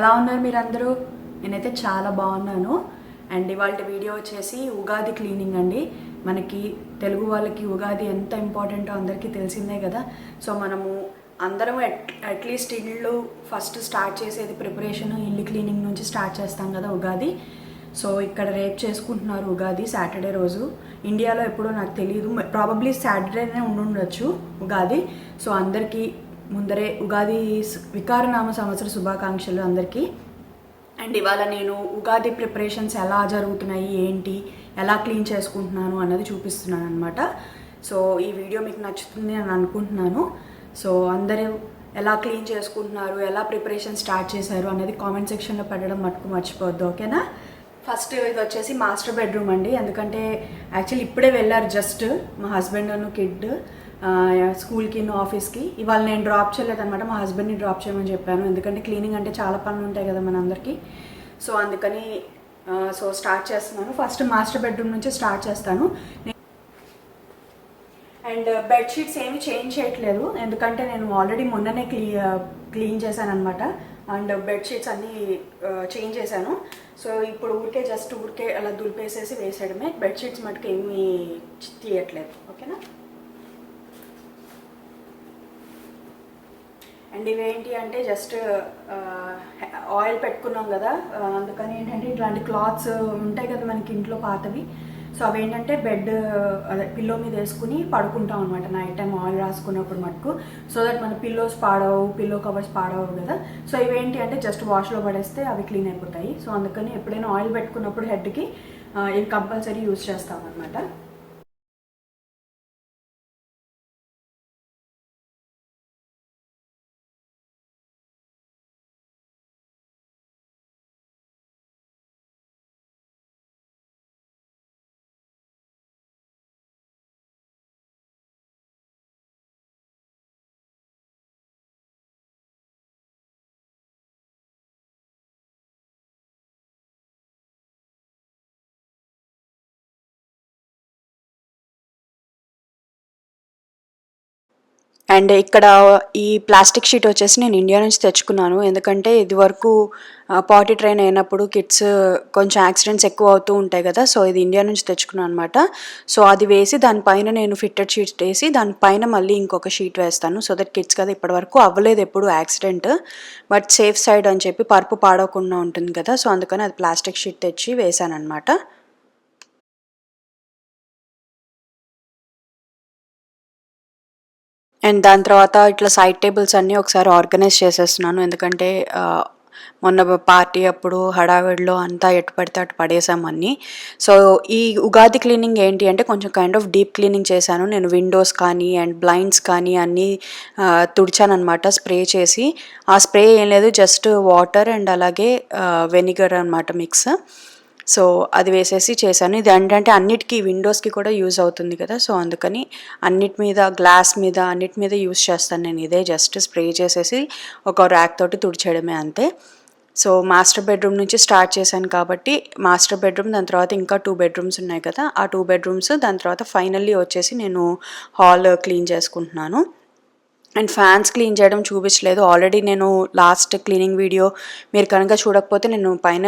ఎలా ఉన్నారు మీరందరూ? నేనైతే చాలా బాగున్నాను. అండ్ ఇవాళ వీడియో వచ్చేసి ఉగాది క్లీనింగ్ అండి. మనకి తెలుగు వాళ్ళకి ఉగాది ఎంత ఇంపార్టెంటో అందరికీ తెలిసిందే కదా. సో మనము అందరం అట్లీస్ట్ ఇల్లు ఫస్ట్ స్టార్ట్ చేసేది ప్రిపరేషన్ ఇల్లు క్లీనింగ్ నుంచి స్టార్ట్ చేస్తాం కదా ఉగాది. సో ఇక్కడ రేపు చేసుకుంటున్నారు ఉగాది, సాటర్డే రోజు. ఇండియాలో ఎప్పుడో నాకు తెలియదు, ప్రాబబ్లీ సాటర్డేనే ఉండుండొచ్చు ఉగాది. సో అందరికీ ముందరే ఉగాది వికారనామ సంవత్సర శుభాకాంక్షలు అందరికీ. అండ్ ఇవాళ నేను ఉగాది ప్రిపరేషన్స్ ఎలా జరుగుతున్నాయి, ఏంటి, ఎలా క్లీన్ చేసుకుంటున్నాను అన్నది చూపిస్తున్నాను అనమాట. సో ఈ వీడియో మీకు నచ్చుతుంది అని అనుకుంటున్నాను. సో అందరూ ఎలా క్లీన్ చేసుకుంటున్నారు, ఎలా ప్రిపరేషన్ స్టార్ట్ చేశారు అనేది కామెంట్ సెక్షన్లో పెట్టడం మటుకు మర్చిపోవద్దు, ఓకేనా? ఫస్ట్ ఇది వచ్చేసి మాస్టర్ బెడ్రూమ్ అండి. ఎందుకంటే యాక్చువల్లీ ఇప్పుడే వెళ్ళారు జస్ట్ మా హస్బెండ్ కిడ్ స్కూల్కి ఆఫీస్కి. ఇవాళ నేను డ్రాప్ చేయలేదన్నమాట, మా హస్బెండ్ని డ్రాప్ చేయమని చెప్పాను. ఎందుకంటే క్లీనింగ్ అంటే చాలా పనులు ఉంటాయి కదా మనందరికీ. సో అందుకని స్టార్ట్ చేస్తున్నాను. ఫస్ట్ మాస్టర్ బెడ్రూమ్ నుంచి స్టార్ట్ చేస్తాను. అండ్ బెడ్షీట్స్ ఏమి చేంజ్ చేయట్లేదు, ఎందుకంటే నేను ఆల్రెడీ మొన్ననే క్లీన్ చేశాను అనమాట. అండ్ బెడ్షీట్స్ అన్నీ చేంజ్ చేశాను. సో ఇప్పుడు ఊరికే అలా దులిపేసేసి వేసేయడమే. బెడ్షీట్స్ మటుకు ఏమీ తీయట్లేదు, ఓకేనా? అండ్ ఇవేంటి అంటే జస్ట్ ఆయిల్ పెట్టుకున్నాం కదా, అందుకని ఏంటంటే ఇట్లాంటి క్లాత్స్ ఉంటాయి కదా మనకి ఇంట్లో పాతవి. సో అవేంటంటే బెడ్ అదే పిల్లో మీద వేసుకుని పడుకుంటాం అనమాట నైట్ టైం ఆయిల్ రాసుకున్నప్పుడు మటుకు. సో దట్ మన పిల్లోస్ పాడవు, పిల్లో కవర్స్ పాడవు కదా. సో ఇవేంటి అంటే జస్ట్ వాష్లో పడేస్తే అవి క్లీన్ అయిపోతాయి. సో అందుకని ఎప్పుడైనా ఆయిల్ పెట్టుకున్నప్పుడు హెడ్కి ఇవి కంపల్సరీ యూజ్ చేస్తాం అనమాట. అండ్ ఇక్కడ ఈ ప్లాస్టిక్ షీట్ వచ్చేసి నేను ఇండియా నుంచి తెచ్చుకున్నాను. ఎందుకంటే ఇది వరకు పాటీ ట్రైన్ అయినప్పుడు కిడ్స్ కొంచెం యాక్సిడెంట్స్ ఎక్కువ అవుతూ ఉంటాయి కదా. సో ఇది ఇండియా నుంచి తెచ్చుకున్నాను అనమాట. సో అది వేసి దానిపైన నేను ఫిట్టెడ్ షీట్స్ వేసి దానిపైన మళ్ళీ ఇంకొక షీట్ వేస్తాను. సో దట్ కిడ్స్ కదా ఇప్పటివరకు అవ్వలేదు ఎప్పుడు యాక్సిడెంట్, బట్ సేఫ్ సైడ్ అని చెప్పి పరుపు పాడవకుండా ఉంటుంది కదా. సో అందుకని అది ప్లాస్టిక్ షీట్ తెచ్చి వేసాను అనమాట. అండ్ దాని తర్వాత ఇట్లా సైడ్ టేబుల్స్ అన్నీ ఒకసారి ఆర్గనైజ్ చేసేస్తున్నాను. ఎందుకంటే మొన్న పార్టీ అప్పుడు హడావిడిలో అంతా ఎటు పడితే అటు పడేసాము అన్నీ. సో ఈ ఉగాది క్లీనింగ్ ఏంటి అంటే కొంచెం కైండ్ ఆఫ్ డీప్ క్లీనింగ్ చేశాను నేను. విండోస్ కానీ అండ్ బ్లైండ్స్ కానీ అన్నీ తుడిచాను అనమాట స్ప్రే చేసి. ఆ స్ప్రే ఏం లేదు, జస్ట్ వాటర్ అండ్ అలాగే వెనిగర్ అనమాట మిక్స్. సో అది వేసేసి చేశాను. ఇది ఏంటంటే అన్నిటికీ విండోస్కి కూడా యూజ్ అవుతుంది కదా. సో అందుకని అన్నిటి మీద, గ్లాస్ మీద, అన్నిటి మీద యూజ్ చేస్తాను నేను. ఇదే జస్ట్ స్ప్రే చేసేసి ఒక ర్యాక్ తోటి తుడిచేయడమే అంతే. సో మాస్టర్ బెడ్రూమ్ నుంచి స్టార్ట్ చేశాను కాబట్టి మాస్టర్ బెడ్రూమ్, దాని తర్వాత ఇంకా 2 బెడ్రూమ్స్ ఉన్నాయి కదా, ఆ 2 బెడ్రూమ్స్, దాని తర్వాత ఫైనల్లీ వచ్చేసి నేను హాల్ క్లీన్ చేసుకుంటున్నాను. అండ్ ఫ్యాన్స్ క్లీన్ చేయడం చూపించలేదు, ఆల్రెడీ నేను లాస్ట్ క్లీనింగ్ వీడియో మీరు కనుక చూడకపోతే నేను పైన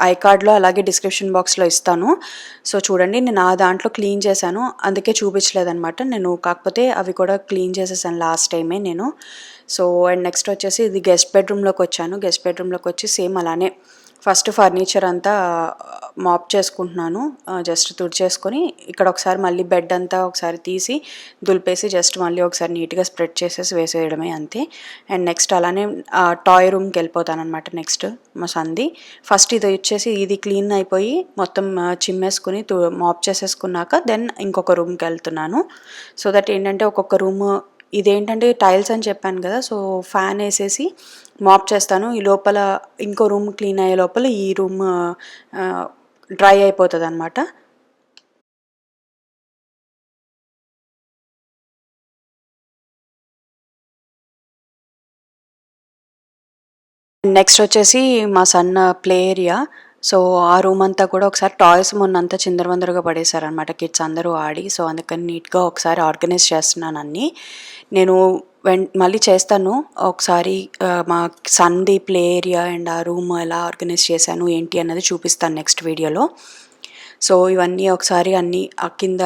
ఐకార్డ్లో అలాగే డిస్క్రిప్షన్ బాక్స్లో ఇస్తాను. సో చూడండి, నేను ఆ దాంట్లో క్లీన్ చేశాను, అందుకే చూపించలేదు అనమాట నేను. కాకపోతే అవి కూడా క్లీన్ చేసేసాను లాస్ట్ టైమే నేను. సో అండ్ నెక్స్ట్ వచ్చేసి ఇది గెస్ట్ బెడ్రూమ్లోకి వచ్చాను. గెస్ట్ బెడ్రూమ్లోకి వచ్చి సేమ్ అలానే ఫస్ట్ ఫర్నిచర్ అంతా మాప్ చేసుకుంటున్నాను, జస్ట్ తుడిచేసుకొని. ఇక్కడ ఒకసారి మళ్ళీ బెడ్ అంతా ఒకసారి తీసి దులిపేసి జస్ట్ మళ్ళీ ఒకసారి నీట్గా స్ప్రెడ్ చేసేసి వేసేయడమే అంతే. అండ్ నెక్స్ట్ అలానే టాయ్ రూమ్కి వెళ్ళిపోతాను అనమాట. నెక్స్ట్ మా సంది ఫస్ట్ ఇది వచ్చేసి ఇది క్లీన్ అయిపోయి మొత్తం చిమ్మేసుకుని మాప్ చేసేసుకున్నాక దెన్ ఇంకొక రూమ్కి వెళ్తున్నాను. సో దట్ ఏంటంటే ఒక్కొక్క రూమ్, ఇదేంటంటే టైల్స్ అని చెప్పాను కదా. సో ఫ్యాన్ వేసేసి మాప్ చేస్తాను. ఈ లోపల ఇంకో రూమ్ క్లీన్ అయ్యే లోపల ఈ రూమ్ డ్రై అయిపోతుంది అనమాట. నెక్స్ట్ వచ్చేసి మా సన్ ప్లే ఏరియా. సో ఆ రూమ్ అంతా కూడా ఒకసారి టాయ్స్ మొన్నంతా చిందరవందరగా పడేశారనమాట కిడ్స్ అందరూ ఆడి. సో అందుకని నీట్గా ఒకసారి ఆర్గనైజ్ చేస్తున్నాను అన్నీ. నేను మళ్ళీ చేస్తాను ఒకసారి. మా సన్‌ది ప్లే ఏరియా అండ్ ఆ రూమ్ ఎలా ఆర్గనైజ్ చేశాను ఏంటి అన్నది చూపిస్తాను నెక్స్ట్ వీడియోలో. సో ఇవన్నీ ఒకసారి అన్నీ కింద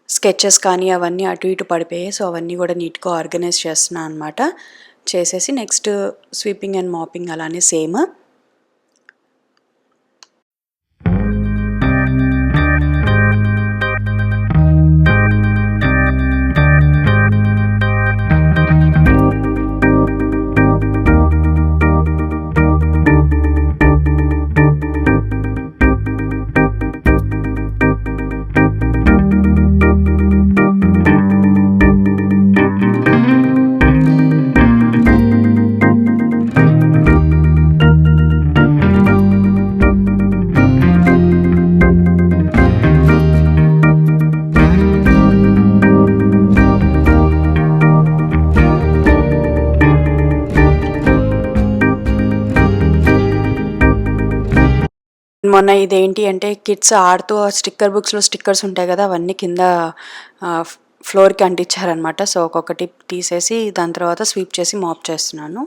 స్కెచెస్ కానీ అవన్నీ అటు ఇటు పడిపోయాయి. సో అవన్నీ కూడా నీట్గా ఆర్గనైజ్ చేస్తున్నాను అనమాట. చేసేసి నెక్స్ట్ స్వీపింగ్ అండ్ మాపింగ్ అలానే సేమ్. మొన్న ఇదేంటి అంటే కిడ్స్ ఆడుతూ స్టిక్కర్ బుక్స్లో స్టిక్కర్స్ ఉంటాయి కదా, అవన్నీ కింద ఫ్లోర్కి అంటించారనమాట. సో ఒక్కొక్కటి తీసేసి దాని తర్వాత స్వీప్ చేసి మాప్ చేస్తున్నాను.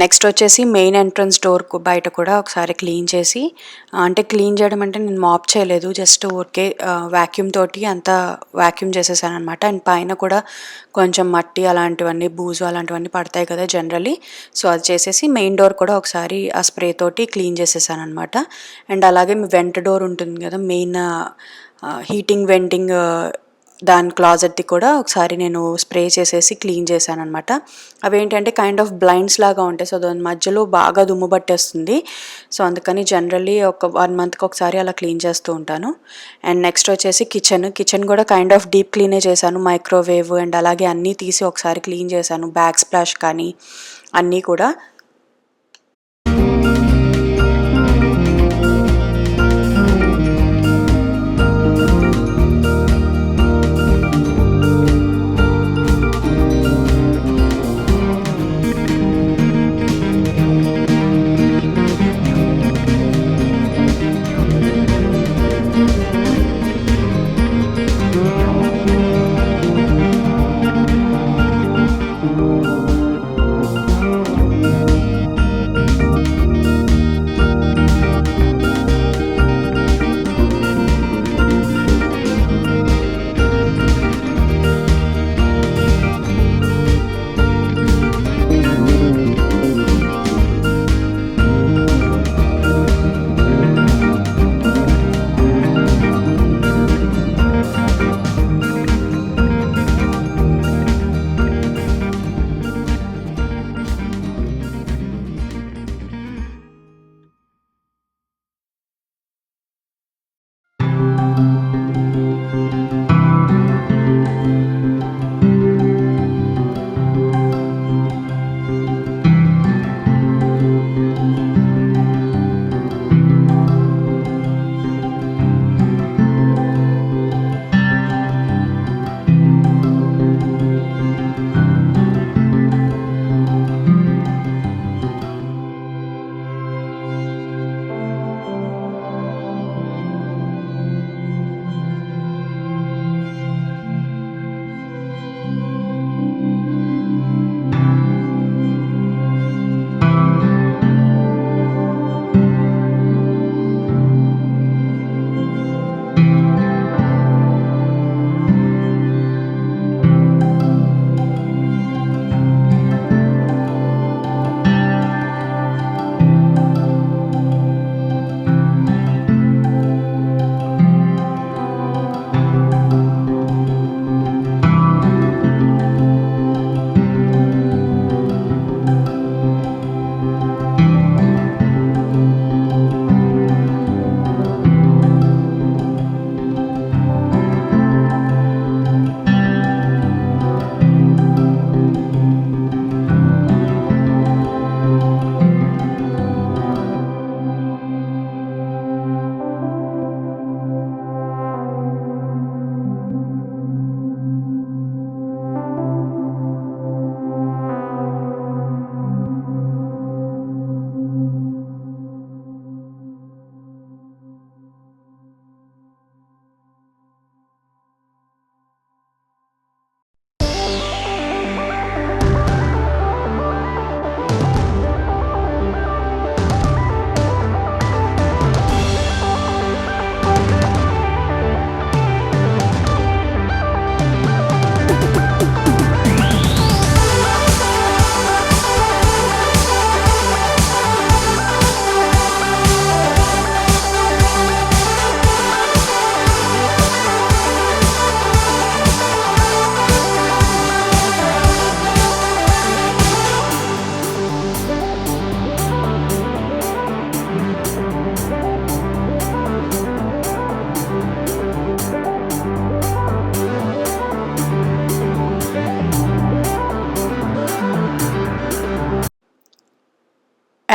నెక్స్ట్ వచ్చేసి మెయిన్ ఎంట్రన్స్ డోర్ బయట కూడా ఒకసారి క్లీన్ చేసి, అంటే క్లీన్ చేయడం అంటే నేను మాప్ చేయలేదు, జస్ట్ ఊరికే వ్యాక్యూమ్ తోటి అంతా వ్యాక్యూమ్ చేసేసాను అనమాట. అండ్ పైన కూడా కొంచెం మట్టి అలాంటివన్నీ బూజు అలాంటివన్నీ పడతాయి కదా జనరలీ. సో అది చేసేసి మెయిన్ డోర్ కూడా ఒకసారి ఆ స్ప్రే తోటి క్లీన్ చేసేసాను అనమాట. అండ్ అలాగే వెంట్ డోర్ ఉంటుంది కదా, మెయిన్ హీటింగ్ వెంటింగ్ దాని క్లాజెట్ది కూడా ఒకసారి నేను స్ప్రే చేసేసి క్లీన్ చేశాను అనమాట. అవేంటంటే కైండ్ ఆఫ్ బ్లైండ్స్ లాగా ఉంటాయి. సో దాని మధ్యలో బాగా దుమ్ము పట్టేస్తుంది. సో అందుకని జనరల్లీ ఒక 1 మంత్కి ఒకసారి అలా క్లీన్ చేస్తూ ఉంటాను. అండ్ నెక్స్ట్ వచ్చేసి కిచెన్ కూడా కైండ్ ఆఫ్ డీప్ క్లీనే చేశాను. మైక్రోవేవ్ అండ్ అలాగే అన్నీ తీసి ఒకసారి క్లీన్ చేశాను, బ్యాక్ స్ప్లాష్ కానీ అన్నీ కూడా.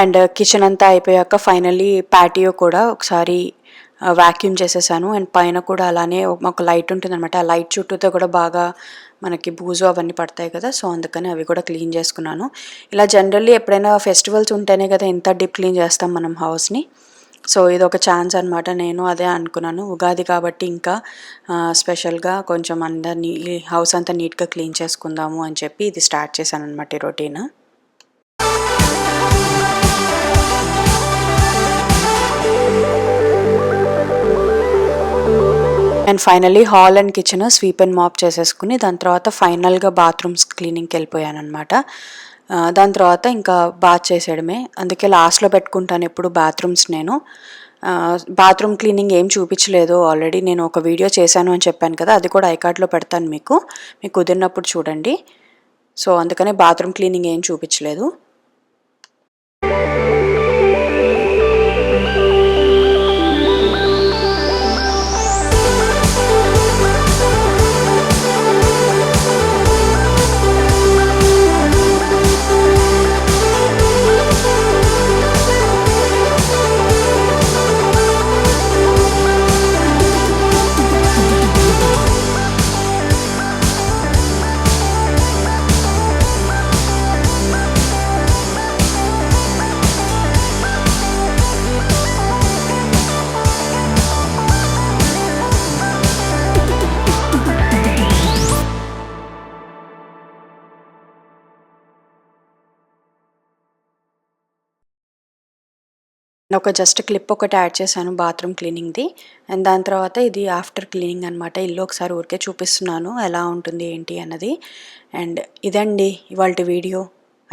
అండ్ కిచెన్ అంతా అయిపోయాక ఫైనల్లీ ప్యాటియో కూడా ఒకసారి వ్యాక్యూమ్ చేసేసాను. అండ్ పైన కూడా అలానే ఒక లైట్ ఉంటుందన్నమాట. ఆ లైట్ చుట్టూతో కూడా బాగా మనకి బూజు అవన్నీ పడతాయి కదా, సో అందుకని అవి కూడా క్లీన్ చేసుకున్నాను. ఇలా జనరల్లీ ఎప్పుడైనా ఫెస్టివల్స్ ఉంటేనే కదా ఇంత డీప్ క్లీన్ చేస్తాం మనం హౌస్ని. సో ఇది ఒక ఛాన్స్ అనమాట. నేను అదే అనుకున్నాను, ఉగాది కాబట్టి ఇంకా స్పెషల్గా కొంచెం అందరినీ హౌస్ అంతా నీట్గా క్లీన్ చేసుకుందాము అని చెప్పి ఇది స్టార్ట్ చేశాను అనమాట ఈ routine. And finally hall and kitchen sweep and mop చేసేసుకుని దాని తర్వాత ఫైనల్గా బాత్రూమ్స్ క్లీనింగ్కి వెళ్ళిపోయాను అనమాట. దాని తర్వాత ఇంకా బాత్ చేసేయడమే. అందుకే లాస్ట్లో పెట్టుకుంటాను ఎప్పుడు బాత్రూమ్స్ నేను. బాత్రూమ్ క్లీనింగ్ ఏం చూపించలేదు, ఆల్రెడీ నేను ఒక వీడియో చేశాను అని చెప్పాను కదా, అది కూడా ఐకార్డ్లో పెడతాను మీకు కుదిరినప్పుడు చూడండి. సో అందుకనే బాత్రూమ్ క్లీనింగ్ ఏం చూపించలేదు. ఒక జస్ట్ క్లిప్ ఒకటి యాడ్ చేశాను బాత్రూమ్ క్లీనింగ్ది. అండ్ దాని తర్వాత ఇది ఆఫ్టర్ క్లీనింగ్ అనమాట. ఇల్లు ఒకసారి ఊరికే చూపిస్తున్నాను ఎలా ఉంటుంది ఏంటి అన్నది. అండ్ ఇదండి ఇవాళ వీడియో.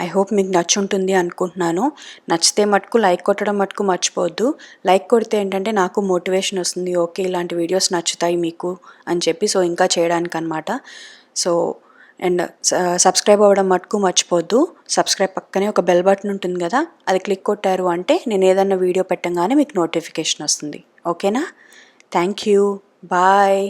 ఐ హోప్ మీకు నచ్చుంటుంది అనుకుంటున్నాను. నచ్చితే మటుకు లైక్ కొట్టడం మటుకు మర్చిపోవద్దు. లైక్ కొడితే ఏంటంటే నాకు మోటివేషన్ వస్తుంది, ఓకే ఇలాంటి వీడియోస్ నచ్చుతాయి మీకు అని చెప్పి, సో ఇంకా చేయడానికి అనమాట. సో అండ్ సబ్స్క్రైబ్ అవ్వడం మటుకు మర్చిపోవద్దు. సబ్స్క్రైబ్ పక్కనే ఒక బెల్ బటన్ ఉంటుంది కదా, అది క్లిక్ కొట్టారు అంటే నేను ఏదన్నా వీడియో పెట్టగానే మీకు నోటిఫికేషన్ వస్తుంది. ఓకేనా? Thank you. బాయ్.